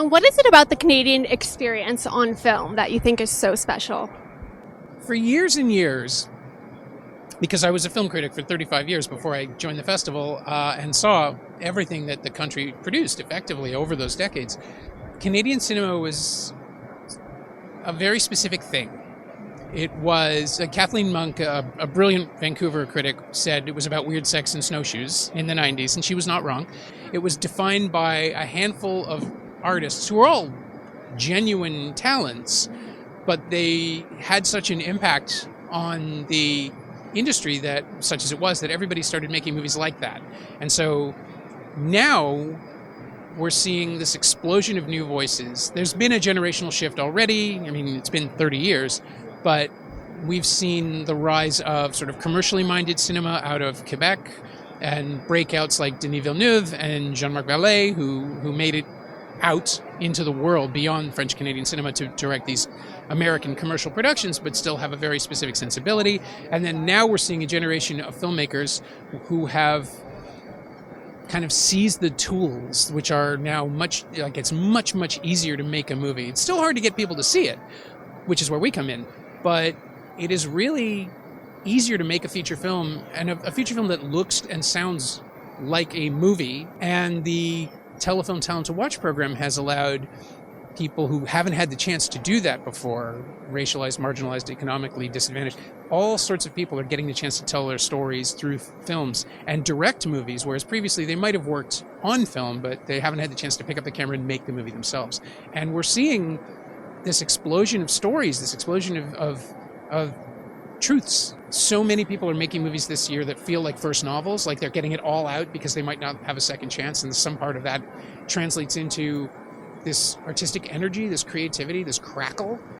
And what is it about the Canadian experience on film that you think is so special? For years and years, because I was a film critic for 35 years before I joined the festival and saw everything that the country produced effectively over those decades, Canadian cinema was a very specific thing. It was, Kathleen Monk, a brilliant Vancouver critic, said it was about weird sex and snowshoes in the 90s, and she was not wrong. It was defined by a handful of artists who were all genuine talents, but they had such an impact on the industry that, such as it was, that everybody started making movies like that. And so now we're seeing this explosion of new voices. There's been a generational shift already. I mean, it's been 30 years, but we've seen the rise of sort of commercially minded cinema out of Quebec and breakouts like Denis Villeneuve and Jean-Marc Vallée, who made it out into the world beyond French Canadian cinema to direct these American commercial productions, but still have a very specific sensibility. And then now we're seeing a generation of filmmakers who have kind of seized the tools, which are now it's much easier to make a movie. It's still hard to get people to see it, which is where we come in. But it is really easier to make a feature film, and a feature film that looks and sounds like a movie. And the Telefilm Talent to Watch program has allowed people who haven't had the chance to do that before, racialized, marginalized, economically disadvantaged, all sorts of people are getting the chance to tell their stories through films and direct movies, whereas previously they might have worked on film, but they haven't had the chance to pick up the camera and make the movie themselves. And we're seeing this explosion of stories, this explosion of truths. So many people are making movies this year that feel like first novels, like they're getting it all out because they might not have a second chance, and some part of that translates into this artistic energy, this creativity, this crackle